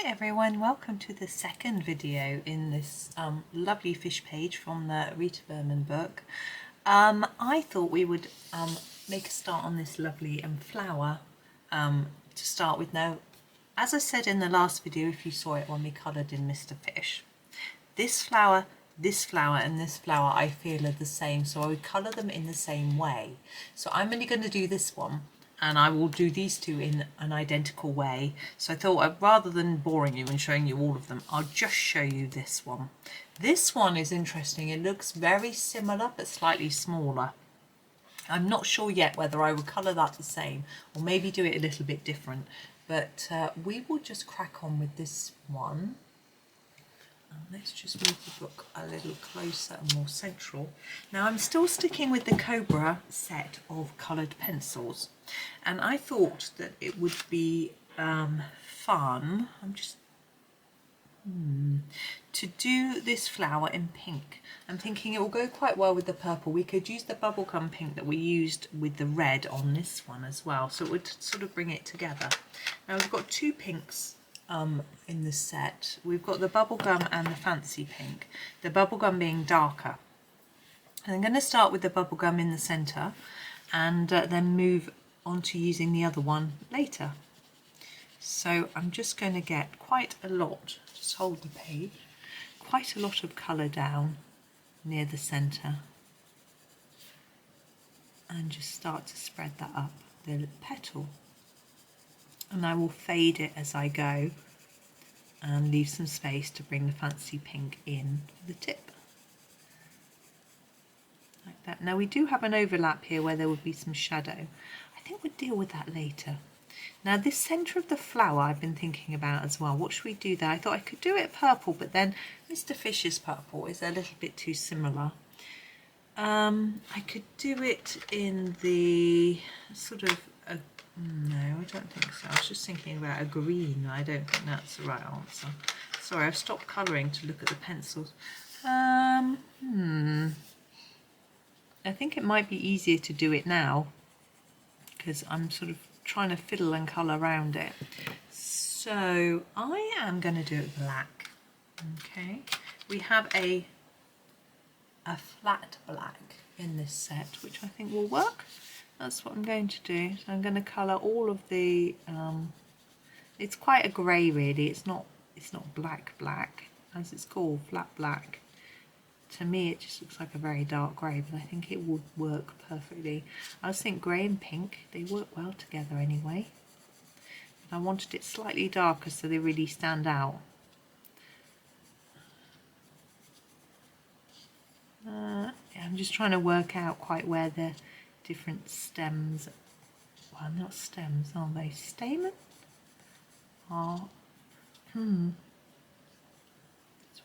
everyone, welcome to the second video in this lovely fish page from the Rita Berman book. I thought we would make a start on this lovely flower to start with. Now, as I said in the last video, if you saw it when we coloured in Mr. Fish, this flower and this flower I feel are the same, so I would colour them in the same way. So I'm only going to do this one, and I will do these two in an identical way. So I thought, rather than boring you and showing you all of them, I'll just show you this one. This one is interesting. It looks very similar but slightly smaller. I'm not sure yet whether I would colour that the same or maybe do it a little bit different, but we will just crack on with this one. Let's just move the book a little closer and more central. Now I'm still sticking with the Cobra set of coloured pencils, and I thought that it would be fun to do this flower in pink. I'm thinking it will go quite well with the purple. We could use the bubblegum pink that we used with the red on this one as well, so it would sort of bring it together. Now we've got two pinks in the set. We've got the bubblegum and the fancy pink, the bubblegum being darker. And I'm going to start with the bubblegum in the centre and then move on to using the other one later. So I'm just going to get quite a lot, just hold the page, quite a lot of colour down near the centre and just start to spread that up the petal. And I will fade it as I go and leave some space to bring the fancy pink in for the tip. Like that. Now we do have an overlap here where there would be some shadow. I think we'll deal with that later. Now this centre of the flower I've been thinking about as well. What should we do there? I thought I could do it purple, but then Mr. Fish's purple is a little bit too similar. I could do it in the sort of no, I don't think so. I was just thinking about a green. I don't think that's the right answer. Sorry, I've stopped colouring to look at the pencils. I think it might be easier to do it now because I'm sort of trying to fiddle and colour around it. So I am going to do it black. Okay, we have a flat black in this set, which I think will work. That's what I'm going to do. So I'm going to colour all of the, it's quite a grey really, it's not black as it's called, flat black. To me it just looks like a very dark grey, but I think it would work perfectly. I just think grey and pink, they work well together anyway. But I wanted it slightly darker so they really stand out. Yeah, I'm just trying to work out quite where the different stems, well, not stems, are they? Stamen? Oh, there's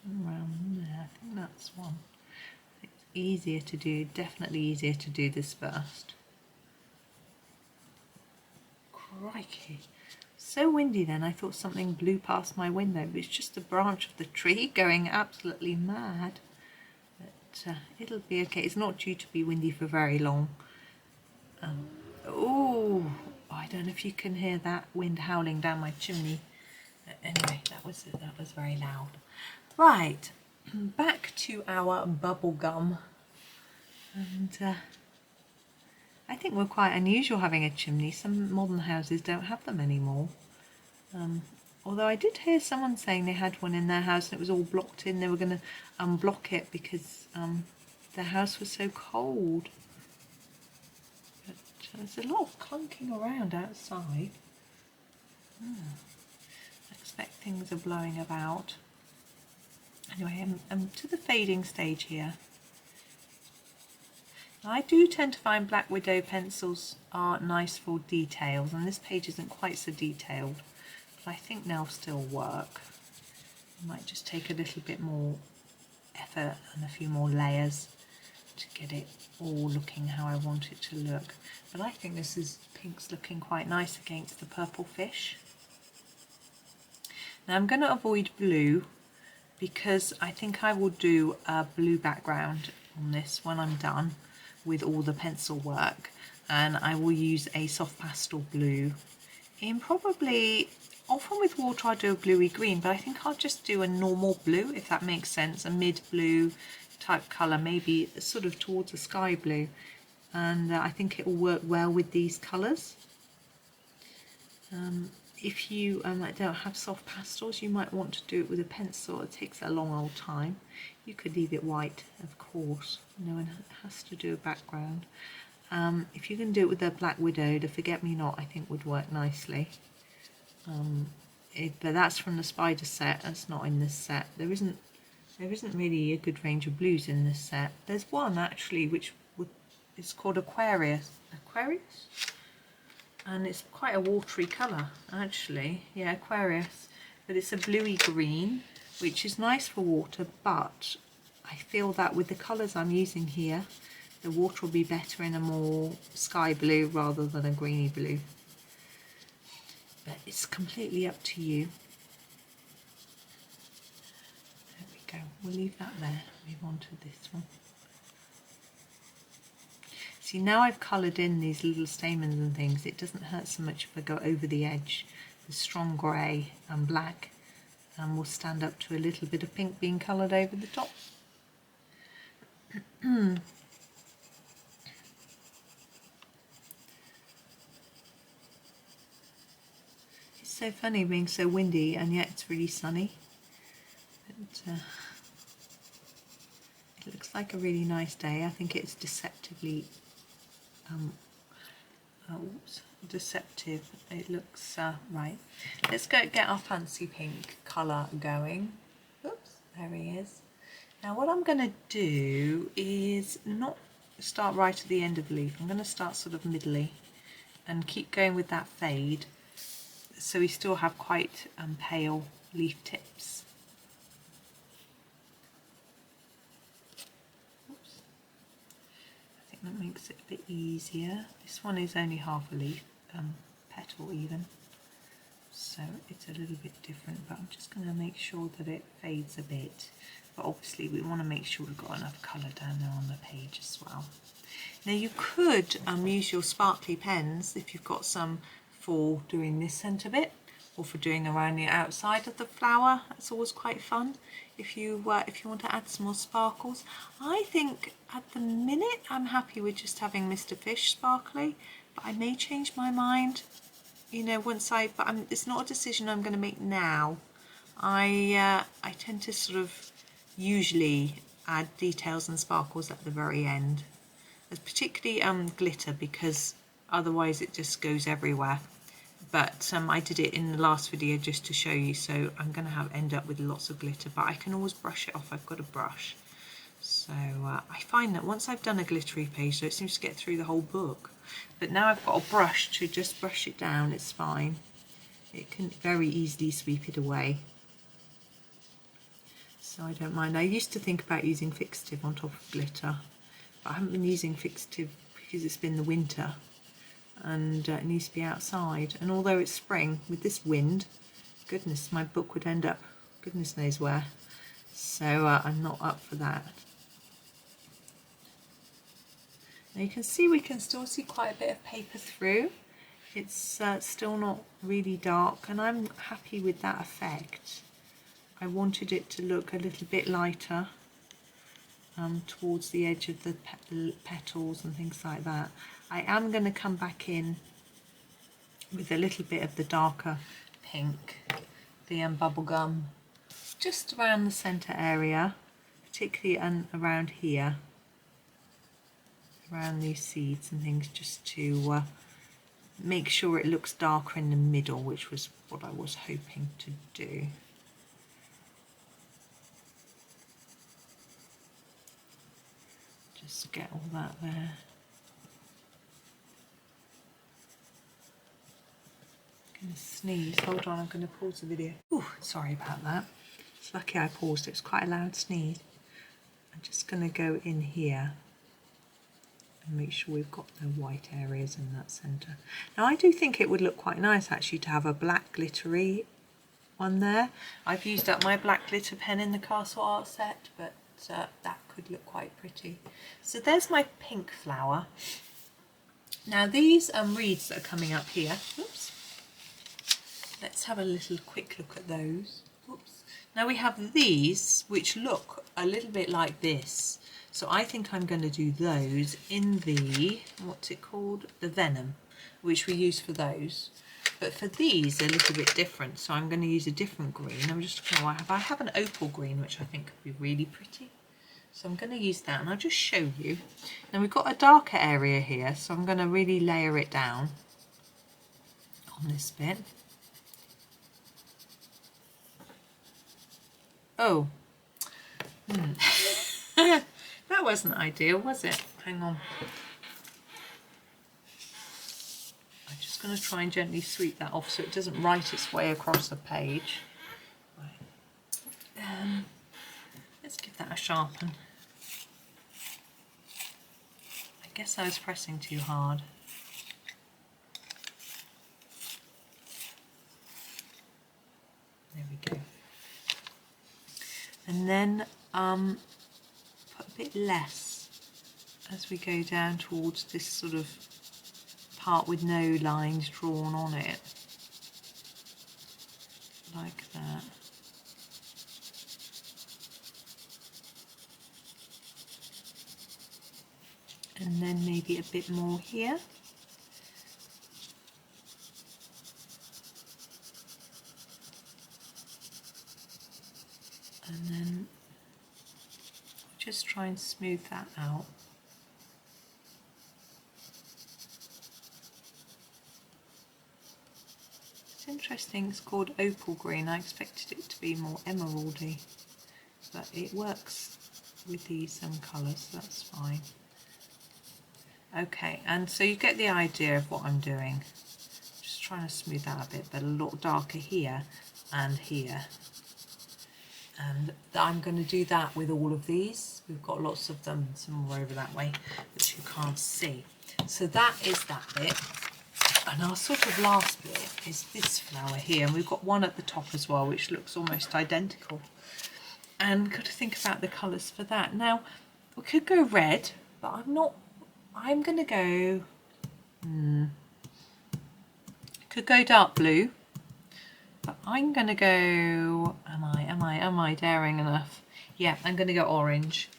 one around there. I think that's one. It's easier to do, definitely easier to do this first. Crikey. So windy then, I thought something blew past my window, but it's just a branch of the tree going absolutely mad. But it'll be okay. It's not due to be windy for very long. Oh, I don't know if you can hear that wind howling down my chimney. Anyway, that was very loud. Right, back to our bubble gum. And I think we're quite unusual having a chimney. Some modern houses don't have them anymore. Although I did hear someone saying they had one in their house and it was all blocked in. They were going to unblock it because their house was so cold. There's a lot of clunking around outside. I expect things are blowing about. Anyway, I'm to the fading stage here. I do tend to find Black Widow pencils are nice for details, and this page isn't quite so detailed, but I think they'll still work. It might just take a little bit more effort and a few more layers to get it all looking how I want it to look. But I think pink's looking quite nice against the purple fish. Now I'm going to avoid blue because I think I will do a blue background on this when I'm done with all the pencil work, and I will use a soft pastel blue in probably, often with water I do a bluey green, but I think I'll just do a normal blue, if that makes sense, a mid blue type colour, maybe sort of towards a sky blue, and I think it will work well with these colours. If you don't have soft pastels, you might want to do it with a pencil. It takes a long old time. You could leave it white, of course. No one has to do a background. If you can do it with a Black Widow, the Forget-Me-Not I think would work nicely. But that's from the Spider set. That's not in this set. There isn't really a good range of blues in this set. There's one actually which is called Aquarius. Aquarius? And it's quite a watery colour actually. Yeah, Aquarius. But it's a bluey green, which is nice for water, but I feel that with the colours I'm using here, the water will be better in a more sky blue rather than a greeny blue. But it's completely up to you. There we go. We'll leave that there. Move on to this one. See, now I've coloured in these little stamens and things, it doesn't hurt so much if I go over the edge. The strong grey and black will stand up to a little bit of pink being coloured over the top. It's so funny being so windy and yet it's really sunny. But, it looks like a really nice day. I think it's deceptively deceptive. It looks right. Let's go get our fancy pink colour going. Oops, there he is. Now what I'm going to do is not start right at the end of the leaf. I'm going to start sort of middly and keep going with that fade, so we still have quite pale leaf tips. That makes it a bit easier. This one is only half a leaf, petal even, so it's a little bit different, but I'm just going to make sure that it fades a bit. But obviously we want to make sure we've got enough colour down there on the page as well. Now you could use your sparkly pens if you've got some for doing this centre bit, or for doing around the outside of the flower. That's always quite fun if you want to add some more sparkles. I think at the minute I'm happy with just having Mr. Fish sparkly, but I may change my mind, you know, once it's not a decision I'm going to make now. I tend to sort of usually add details and sparkles at the very end, particularly glitter, because otherwise it just goes everywhere. But I did it in the last video just to show you, so I'm going to end up with lots of glitter, but I can always brush it off. I've got a brush. So I find that once I've done a glittery page, so it seems to get through the whole book. But now I've got a brush to just brush it down, it's fine. It can very easily sweep it away. So I don't mind. I used to think about using fixative on top of glitter, but I haven't been using fixative because it's been the winter. And it needs to be outside, and although it's spring, with this wind, goodness, my book would end up goodness knows where, so I'm not up for that. Now you can see we can still see quite a bit of paper through. It's still not really dark, and I'm happy with that effect. I wanted it to look a little bit lighter towards the edge of the petals and things like that. I am going to come back in with a little bit of the darker pink, the Bubblegum, just around the centre area, particularly around here, around these seeds and things, just to make sure it looks darker in the middle, which was what I was hoping to do. Just get all that there. I'm going to sneeze. Hold on, I'm going to pause the video. Ooh, sorry about that. It's lucky I paused. It was quite a loud sneeze. I'm just going to go in here and make sure we've got no white areas in that centre. Now I do think it would look quite nice actually to have a black glittery one there. I've used up my black glitter pen in the Castle Art set, but that could look quite pretty. So there's my pink flower. Now these reeds that are coming up here, oops, let's have a little quick look at those. Oops. Now we have these which look a little bit like this. So I think I'm going to do those in the, what's it called? The Venom, which we use for those. But for these, they're a little bit different. So I'm going to use a different green. I'm just looking at, I have an opal green, which I think could be really pretty. So I'm going to use that and I'll just show you. Now we've got a darker area here, so I'm going to really layer it down on this bit. Oh, that wasn't ideal, was it? Hang on. I'm just going to try and gently sweep that off so it doesn't write its way across the page. Right. Let's give that a sharpen. I guess I was pressing too hard. There we go. And then put a bit less as we go down towards this sort of part with no lines drawn on it, like that. And then maybe a bit more here. And then just try and smooth that out. It's interesting, it's called Opal Green. I expected it to be more emeraldy, but it works with these colours, so that's fine. Okay, and so you get the idea of what I'm doing. Just trying to smooth that a bit, but a lot darker here and here. And I'm going to do that with all of these. We've got lots of them, some more over that way, which you can't see. So that is that bit. And our sort of last bit is this flower here. And we've got one at the top as well, which looks almost identical. And we've got to think about the colours for that. Now, we could go red, but I'm going to go, could go dark blue. But I'm going to go, am I daring enough? Yeah, I'm going to go orange.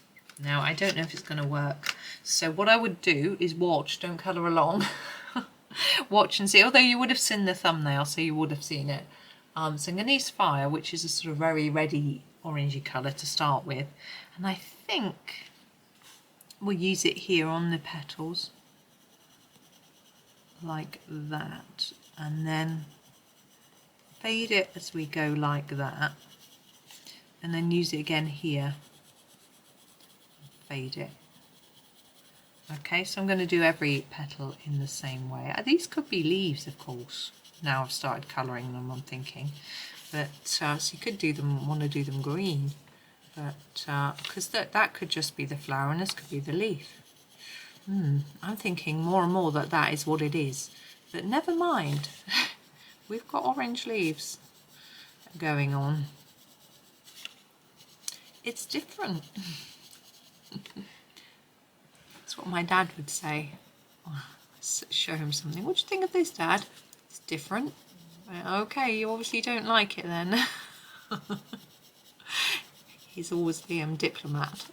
Now, I don't know if it's going to work. So what I would do is watch, don't colour along. Watch and see, although you would have seen the thumbnail, so you would have seen it. So I'm going to use Fire, which is a sort of very reddy, orangey colour to start with. And I think we'll use it here on the petals. Like that. And then fade it as we go like that, and then use it again here, fade it. Okay, so I'm going to do every petal in the same way. These could be leaves, of course. Now I've started colouring them, I'm thinking, but so you could do them, want to do them green, but because that could just be the flower and this could be the leaf. I'm thinking more and more that is what it is, but never mind. We've got orange leaves going on. It's different. That's what my dad would say. Show him something. What do you think of this, Dad? It's different. Okay, you obviously don't like it then. He's always the diplomat.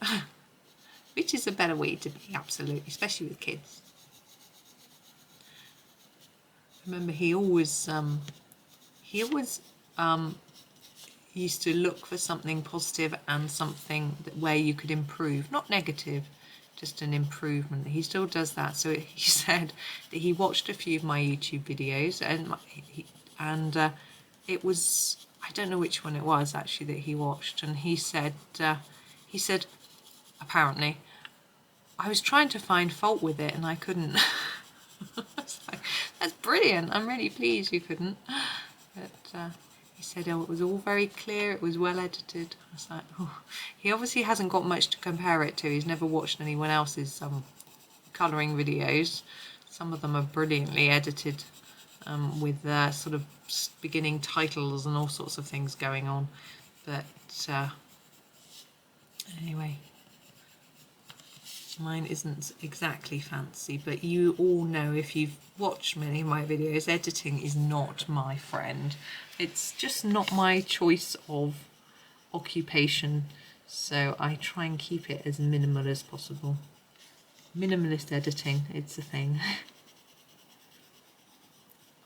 Which is a better way to be, absolutely, especially with kids. Remember, he always used to look for something positive and something where you could improve, not negative, just an improvement. He still does that. So he said that he watched a few of my YouTube videos, and it was, I don't know which one it was actually that he watched, and he said apparently, I was trying to find fault with it and I couldn't. I was like, that's brilliant, I'm really pleased you couldn't. But he said, oh, it was all very clear, it was well edited. I was like, oh. He obviously hasn't got much to compare it to. He's never watched anyone else's colouring videos. Some of them are brilliantly edited, with sort of beginning titles and all sorts of things going on. But anyway, Mine isn't exactly fancy, but you all know, if you've watched many of my videos, editing is not my friend. It's just not my choice of occupation, so I try and keep it as minimal as possible. Minimalist editing, it's a thing.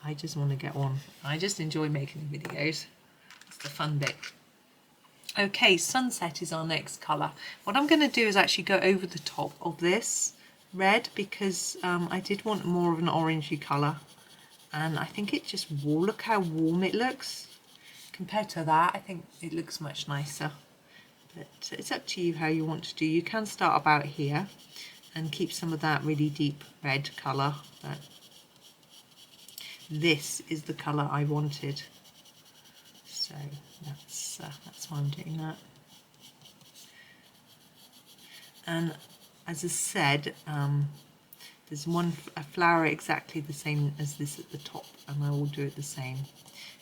I just want to get on. I just enjoy making videos. It's the fun bit. Okay, sunset is our next colour. What I'm going to do is actually go over the top of this red, because I did want more of an orangey colour, and I think it just, look how warm it looks. Compared to that, I think it looks much nicer. But it's up to you how you want to do. You can start about here and keep some of that really deep red colour, but this is the colour I wanted. So that's why I'm doing that. And as I said, there's a flower exactly the same as this at the top, and I will do it the same,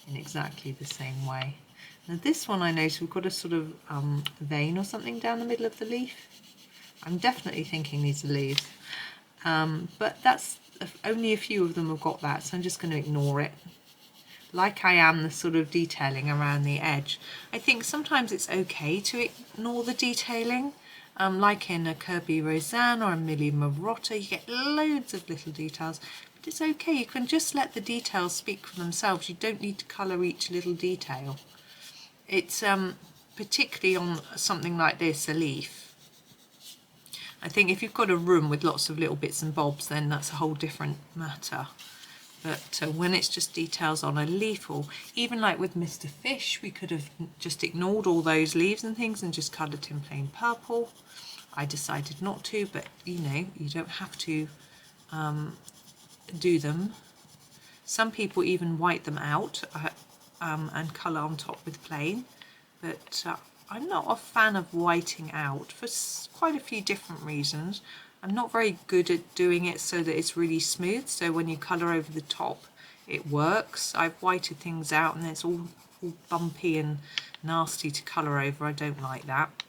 in exactly the same way. Now this one, I noticed we've got a sort of vein or something down the middle of the leaf. I'm definitely thinking these are leaves, but that's only a few of them have got that, so I'm just going to ignore it. Like I am the sort of detailing around the edge. I think sometimes it's okay to ignore the detailing, like in a Kirby Roseanne or a Millie Marotta, you get loads of little details, but it's okay, you can just let the details speak for themselves. You don't need to colour each little detail. It's particularly on something like this, a leaf. I think if you've got a room with lots of little bits and bobs, then that's a whole different matter. But when it's just details on a leaf, or even like with Mr. Fish, we could have just ignored all those leaves and things and just coloured him plain purple. I decided not to, but you know, you don't have to do them. Some people even white them out and colour on top with plain, but I'm not a fan of whiting out for quite a few different reasons. I'm not very good at doing it so that it's really smooth, so when you colour over the top it works. I've whited things out and it's all bumpy and nasty to colour over. I don't like that.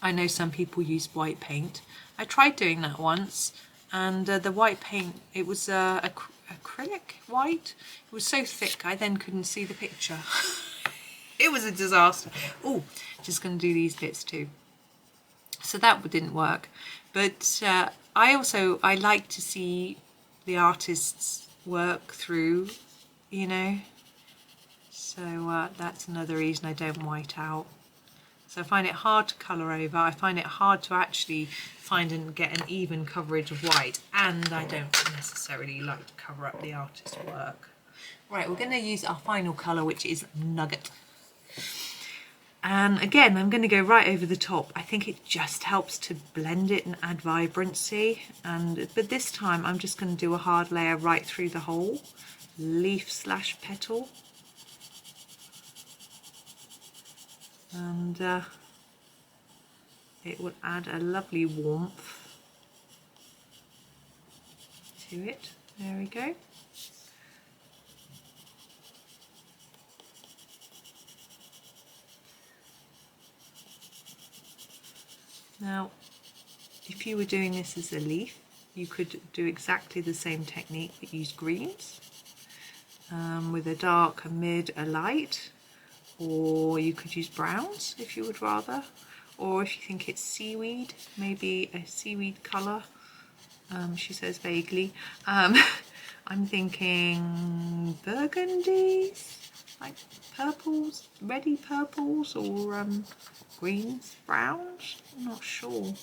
I know some people use white paint. I tried doing that once, and the white paint, it was acrylic white. It was so thick I then couldn't see the picture. It was a disaster. Oh, just going to do these bits too. So that didn't work. But I like to see the artists work through, you know. So that's another reason I don't white out. So I find it hard to colour over. I find it hard to actually find and get an even coverage of white. And I don't necessarily like to cover up the artist's work. Right, we're going to use our final colour, which is Nugget. And again, I'm going to go right over the top. I think it just helps to blend it and add vibrancy. But this time I'm just going to do a hard layer right through the whole leaf / petal. And it would add a lovely warmth to it. There we go. Now, if you were doing this as a leaf, you could do exactly the same technique but use greens with a dark, a mid, a light, or you could use browns if you would rather, or if you think it's seaweed, maybe a seaweed colour, she says vaguely. I'm thinking burgundies, like purples, reddy purples, or greens, browns. I'm not sure.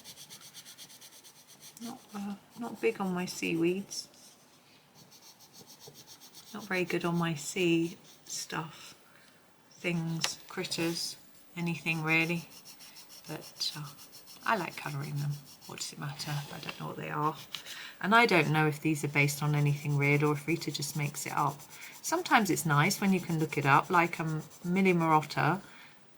Not big on my seaweeds. Not very good on my sea stuff, things, critters, anything really. But I like colouring them. What does it matter? I don't know what they are. And I don't know if these are based on anything real or if Rita just makes it up. Sometimes it's nice when you can look it up, like Millie Marotta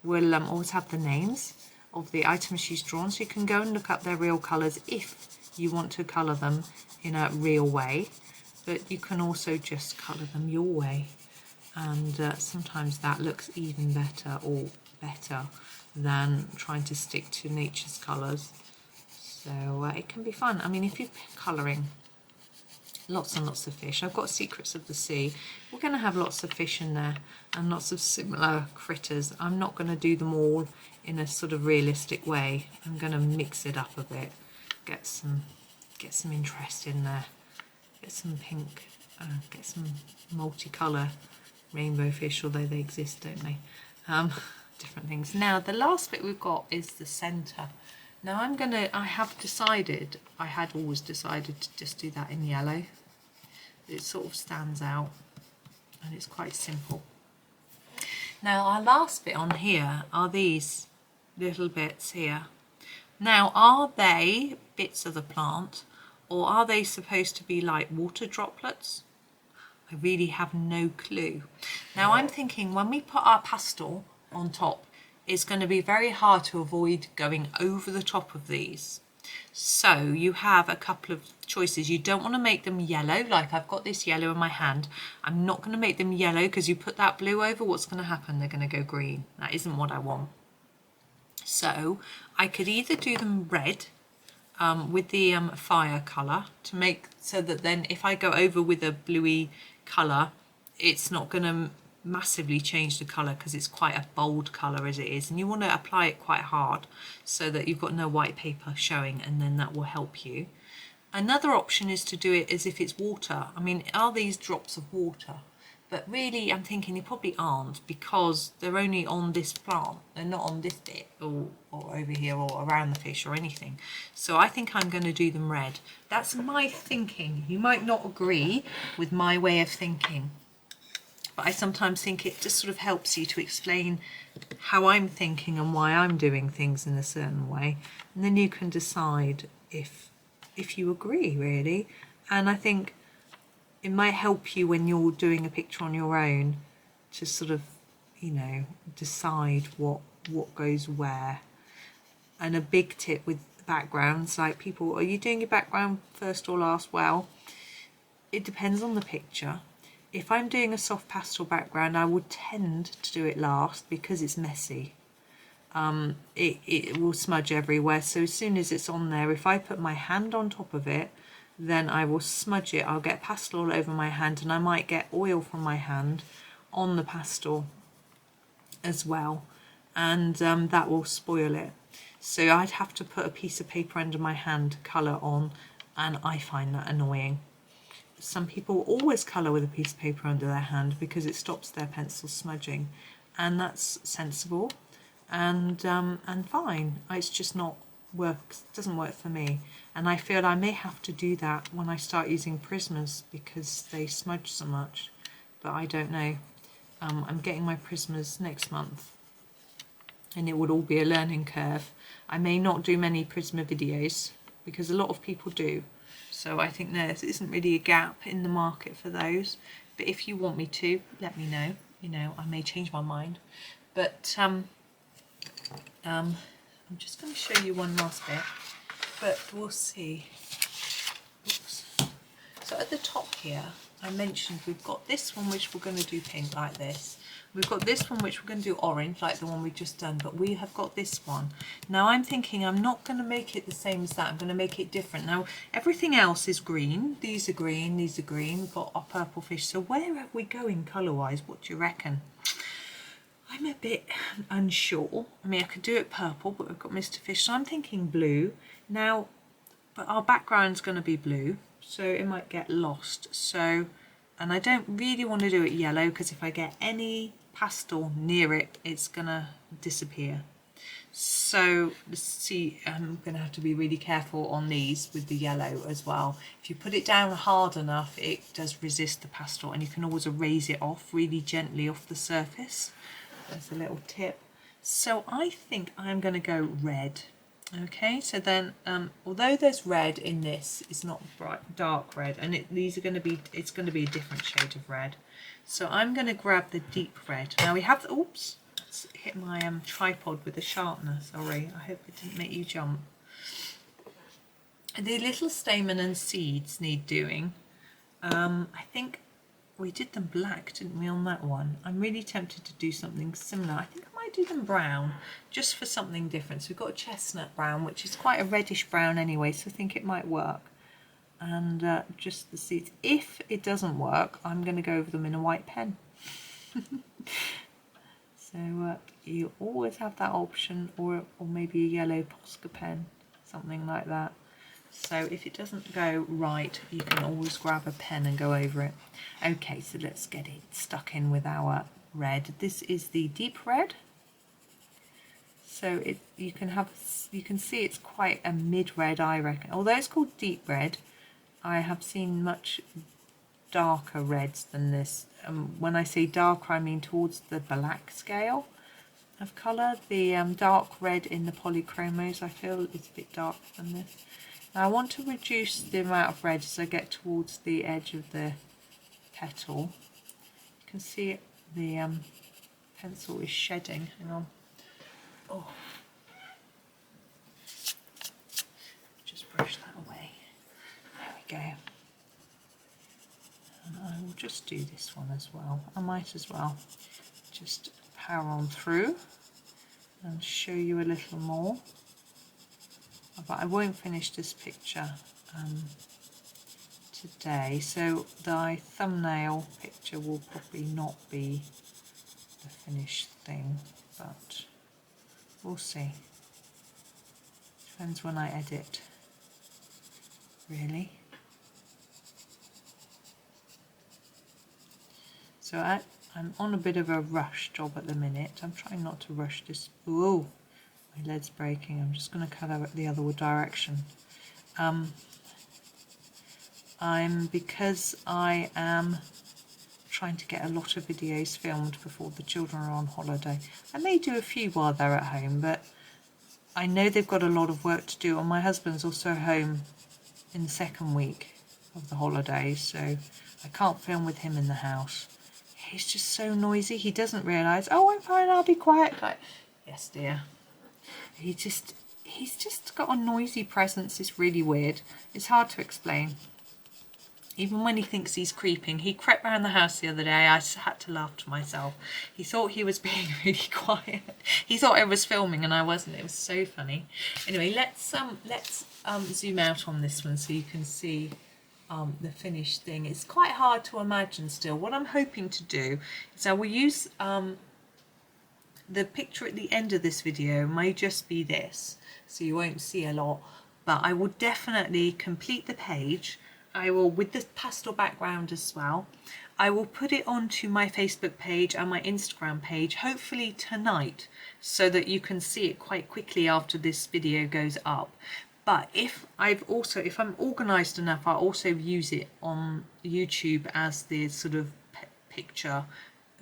will always have the names of the items she's drawn, so you can go and look up their real colours if you want to colour them in a real way, but you can also just colour them your way, and sometimes that looks even better or better than trying to stick to nature's colours. So So it can be fun. I mean, if you're colouring lots and lots of fish, I've got Secrets of the Sea. We're going to have lots of fish in there and lots of similar critters. I'm not going to do them all in a sort of realistic way. I'm going to mix it up a bit, get some interest in there, get some pink, get some multicolour rainbow fish, although they exist, don't they? Different things. Now the last bit we've got is the centre. Now I had always decided to just do that in yellow. It sort of stands out and it's quite simple. Now our last bit on here are these little bits here. Now are they bits of the plant or are they supposed to be like water droplets? I really have no clue. Now I'm thinking when we put our pastel on top, it's going to be very hard to avoid going over the top of these. So you have a couple of choices. You don't want to make them yellow, like I've got this yellow in my hand. I'm not going to make them yellow because you put that blue over, what's going to happen? They're going to go green. That isn't what I want. So I could either do them red with the fire colour to make so that then if I go over with a bluey colour, it's not going to massively change the colour because it's quite a bold colour as it is, and you want to apply it quite hard so that you've got no white paper showing, and then that will help you. Another option is to do it as if it's water. I mean, are these drops of water? But really I'm thinking they probably aren't because they're only on this plant, they're not on this bit or over here or around the fish or anything. So I think I'm going to do them red. That's my thinking. You might not agree with my way of thinking, but I sometimes think it just sort of helps you to explain how I'm thinking and why I'm doing things in a certain way. And then you can decide if you agree, really. And I think it might help you when you're doing a picture on your own to sort of, you know, decide what goes where. And a big tip with backgrounds, like people, are you doing your background first or last? Well, it depends on the picture. If I'm doing a soft pastel background, I would tend to do it last because it's messy. It will smudge everywhere. So as soon as it's on there, if I put my hand on top of it, then I will smudge it. I'll get pastel all over my hand, and I might get oil from my hand on the pastel as well, and that will spoil it. So I'd have to put a piece of paper under my hand, colour on, and I find that annoying. Some people always colour with a piece of paper under their hand because it stops their pencil smudging, and that's sensible and fine. It's just not doesn't work for me, and I feel I may have to do that when I start using Prismas because they smudge so much, but I don't know. I'm getting my Prismas next month and it would all be a learning curve. I may not do many Prisma videos because a lot of people do. So I think there isn't really a gap in the market for those. But if you want me to, let me know. You know, I may change my mind. But I'm just going to show you one last bit. But we'll see. Oops. So at the top here, I mentioned we've got this one which we're going to do pink like this. We've got this one which we're going to do orange like the one we've just done, but we have got this one. Now I'm thinking I'm not going to make it the same as that, I'm going to make it different. Now everything else is green, these are green, these are green, we've got our purple fish. So where are we going colour wise, what do you reckon? I'm a bit unsure. I mean I could do it purple, but we've got Mr. Fish, so I'm thinking blue. Now, but our background's going to be blue, so it might get lost. So, and I don't really want to do it yellow because if I get any pastel near it, it's gonna disappear. So let's see, I'm gonna have to be really careful on these with the yellow as well. If you put it down hard enough, it does resist the pastel, and you can always erase it off really gently off the surface. There's a little tip. So I think I'm gonna go red. Okay, so then although there's red in this, it's not bright dark red, and these are going to be, it's going to be a different shade of red. So I'm going to grab the deep red. Now we have, oops, let's hit my tripod with a sharpener, sorry, I hope it didn't make you jump. The little stamen and seeds need doing. I think we did them black, didn't we, on that one? I'm really tempted to do something similar. I think I might might do them brown just for something different. So we've got a chestnut brown, which is quite a reddish brown anyway, so I think it might work. And just the seeds. If it doesn't work, I'm going to go over them in a white pen. So you always have that option, or maybe a yellow Posca pen, something like that. So if it doesn't go right, you can always grab a pen and go over it. Okay, so let's get it stuck in with our red. This is the deep red. So you can see it's quite a mid-red, I reckon. Although it's called deep red, I have seen much darker reds than this. When I say darker, I mean towards the black scale of colour. The dark red in the polychromos, I feel, is a bit darker than this. Now I want to reduce the amount of red as I get towards the edge of the petal. You can see it, the pencil is shedding. Hang on. Oh. Just brush that away. There we go. And I will just do this one as well. I might as well just power on through and show you a little more. But I won't finish this picture today, so the thumbnail picture will probably not be the finished thing, but we'll see. Depends when I edit, really. So I'm on a bit of a rush job at the minute. I'm trying not to rush this. Ooh, my lead's breaking. I'm just going to colour it the other direction. Because I am trying to get a lot of videos filmed before the children are on holiday. I may do a few while they're at home, but I know they've got a lot of work to do, and my husband's also home in the second week of the holidays, so I can't film with him in the house. He's just so noisy. He doesn't realise, oh, I'm fine, I'll be quiet. Like, yes, dear. He's just got a noisy presence. It's really weird. It's hard to explain. Even when he thinks he's creeping, he crept around the house the other day. I just had to laugh to myself. He thought he was being really quiet. He thought I was filming and I wasn't. It was so funny. Anyway, let's zoom out on this one so you can see the finished thing. It's quite hard to imagine still. What I'm hoping to do is I will use the picture at the end of this video may just be this, so you won't see a lot, but I will definitely complete the page. I will, with the pastel background as well, I will put it onto my Facebook page and my Instagram page, hopefully tonight, so that you can see it quite quickly after this video goes up. But if I'm organised enough, I'll also use it on YouTube as the sort of picture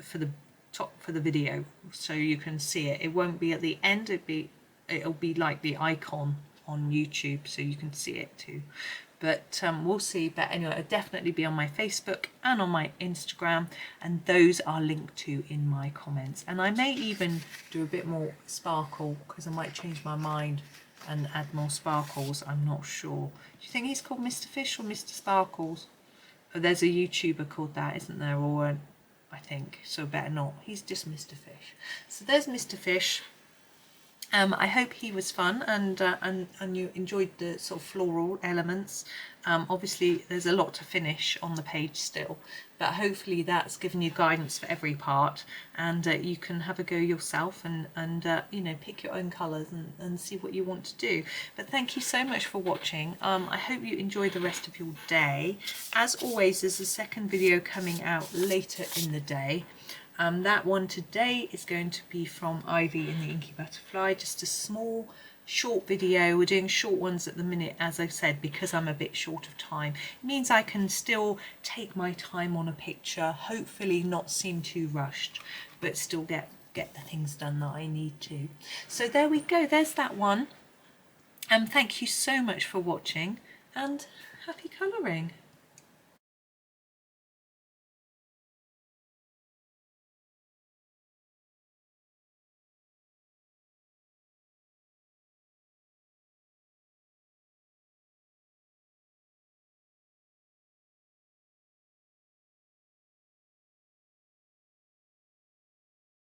for the top for the video, so you can see it. It won't be at the end, it'll be like the icon on YouTube, so you can see it too. But we'll see. But anyway, it'll definitely be on my Facebook and on my Instagram, and those are linked to in my comments. And I may even do a bit more sparkle, because I might change my mind and add more sparkles. I'm not sure. Do you think he's called Mr. Fish or Mr. Sparkles? Oh, there's a YouTuber called that, isn't there? Or I think so. Better not. He's just Mr. Fish. So there's Mr. Fish. I hope he was fun and you enjoyed the sort of floral elements. Obviously there's a lot to finish on the page still, but hopefully that's given you guidance for every part, and you can have a go yourself and you know, pick your own colours and see what you want to do. But thank you so much for watching. I hope you enjoy the rest of your day. As always, there's a second video coming out later in the day. That one today is going to be from Ivy in the Inky Butterfly, just a small short video. We're doing short ones at the minute, as I've said, because I'm a bit short of time. It means I can still take my time on a picture, hopefully not seem too rushed, but still get the things done that I need to. So there we go, there's that one. Thank you so much for watching, and happy colouring.